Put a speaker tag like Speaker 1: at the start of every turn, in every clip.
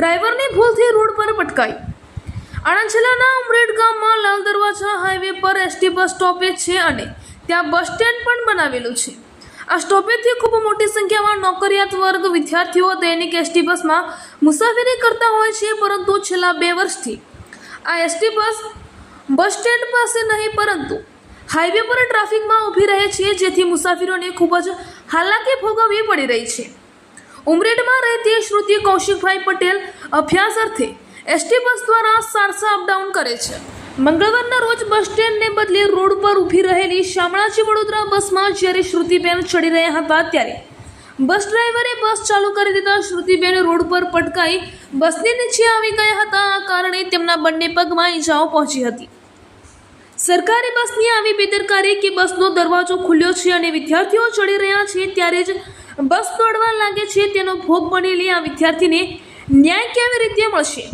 Speaker 1: ડ્રાઈવરની ભૂલથી રોડ પર પટકાઈ. આણંદ જિલ્લાના ઉમરેઠ ગામમાં લાલ દરવાજા હાઈવે પર એસટી બસ સ્ટોપેજ છે અને ત્યાં બસ સ્ટેન્ડ પણ બનાવેલું છે. આ સ્ટોપેજથી ખૂબ મોટી સંખ્યામાં નોકરિયાત વર્ગ વિદ્યાર્થીઓ દૈનિક એસટી બસમાં મુસાફરી કરતા હોય છે, પરંતુ છેલ્લા 2 વર્ષથી આ એસટી બસ સ્ટેન્ડ પાસે નહીં પરંતુ હાઈવે પર ટ્રાફિકમાં ઊભી રહે છે, જેથી મુસાફરોને ખૂબ જ હાલાકી ભોગવવી પડી રહી છે. ઉમરેઠમાં રહેતી શ્રુતિ કૌશિકભાઈ પટેલ અભ્યાસ અર્થે એસટી બસ દ્વારા સારસા અપડાઉન કરે છે. મંગળવારના રોજ બસ સ્ટેન્ડને બદલે રોડ પર ઊભી રહેલી શામળાજી વડોદરા બસમાં જ્યારે શ્રુતિબેન ચડી રહ્યા હતા ત્યારે બસ ડ્રાઈવરે બસ ચાલુ કરી દેતા શ્રુતિબેન રોડ પર પટકાઈ બસની નીચે આવી ગયા હતા. આ કારણે તેમના બંને પગમાં ઈજાઓ પહોંચી હતી. સરકારી બસની આવી બેદરકારી કે બસનો દરવાજો ખુલ્યો છે અને વિદ્યાર્થીઓ ચડી રહ્યા છે ત્યારે જ બસ દોડવા લાગે છે, તેનો ભોગ બનેલી આ વિદ્યાર્થીને ન્યાય કેવી રીતે મળશે?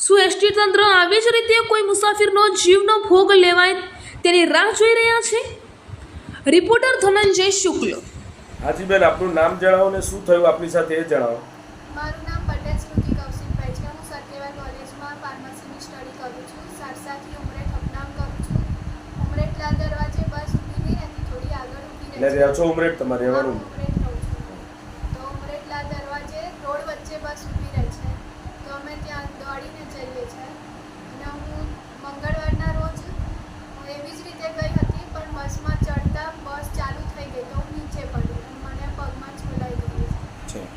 Speaker 1: શું એસટી તંત્ર આવી જ રીતે કોઈ મુસાફિરનો જીવનો ભોગ લેવાય તેની રાહ જોઈ રહ્યા છે? રિપોર્ટર ધનંજય શુક્લ.
Speaker 2: હાજી બેન, આપનું નામ જણાવો ને શું થયું આપની સાથે એ જણાવો.
Speaker 3: મારું નામ પટેલ શ્રુતિ કૌશિકભાઈ છે. હું સત્યવાદ કોલેજમાં ફાર્મસીની સ્ટડી કરું છું. સારસાથી ઉમરેઠ અપડાઉન કરું છું. ઉમરેઠ લાલ દરવાજે બસ ઊભી નહીં હતી, થોડી આગળ ઊભી રહી.
Speaker 2: એટલે રહો છો ઉમરેઠ? તમારે રહેવાનું?
Speaker 3: ઉમરેઠ રહું છું. તો ઉમરેઠ લાલ દરવાજે રોડ વચ્ચે બસ ઊભી રહે છે, તો અમે ત્યાં દોડીને જઈએ છીએ. અને હું મંગળવારના રોજ હું એવી જ રીતે ગઈ હતી, પણ બસમાં ચડતા બસ ચાલુ થઈ ગઈ તો હું નીચે પડી અને મને પગમાં છોલાઈ ગયું.
Speaker 2: અચ્છા,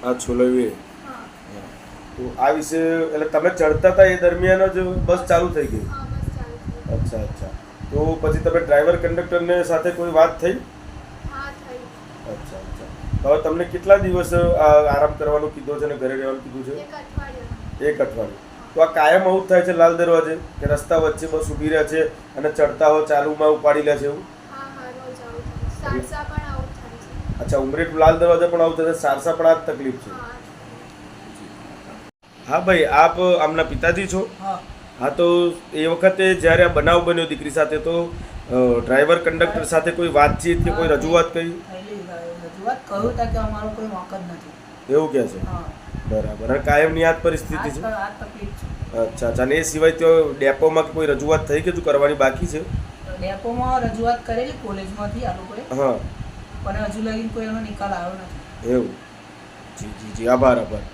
Speaker 2: આ છોલાવી.
Speaker 3: હા
Speaker 2: તો આ વિશે એટલે તમે ચડતા હતા એ દરમિયાન જ બસ ચાલુ થઈ ગઈ?
Speaker 3: હા, બસ ચાલુ થઈ.
Speaker 2: અચ્છા અચ્છા. તો પછી તમે ડ્રાઈવર કંડક્ટરને સાથે કોઈ વાત થઈ?
Speaker 3: હા, થઈ.
Speaker 2: અચ્છા અચ્છા. તો હવે તમને કેટલા દિવસ આરામ કરવાનું કીધું છે અને ઘરે રહેવાનું કીધું છે?
Speaker 3: 1 અઠવાડિયું.
Speaker 2: 1 અઠવાડિયું. તો આ કાયમ આવું જ થાય છે લાલ દરવાજે કે રસ્તા વચ્ચે બસ ઊભી રહે છે અને ચડતા હોય ચાલુમાં ઉપાડી લે છે એવું?
Speaker 3: હા હા, રોજ આવું થાય. સારસા પણ આવું થાય છે.
Speaker 2: અચ્છા, ઉમરેઠ લાલ દરવાજા પણ આવું થાય છે, સારસા પણ આ જ તકલીફ છે?
Speaker 3: હા.
Speaker 2: હા ભાઈ, આપ આમના પિતાજી છો? હા, તો એ વખતે જ્યારે આ બનાવ બન્યો દીકરી સાથે, તો ડ્રાઈવર કંડક્ટર સાથે કોઈ વાતચીત કે કોઈ રજૂઆત કરી?
Speaker 4: રજૂઆત કહ્યું હતા કે અમારો કોઈ વાંક જ નથી.
Speaker 2: એવું કહે છે?
Speaker 4: હા,
Speaker 2: બરાબર. અને કાયમની આ જ પરિસ્થિતિ છે?
Speaker 4: આ તકલીફ છે.
Speaker 2: અચ્છા અચ્છા. અને એ સિવાય ત્યાં ડેપોમાં કોઈ રજૂઆત થઈ કે તું કરવાની બાકી છે?
Speaker 4: ડેપોમાં રજૂઆત કરેલી કોલેજમાંથી આ લોકોએ,
Speaker 2: હા,
Speaker 4: પણ હજુ લગી કોઈ એનો નિકાલ આવ્યો નથી.
Speaker 2: એવું? જી જી જી, આભાર આભાર.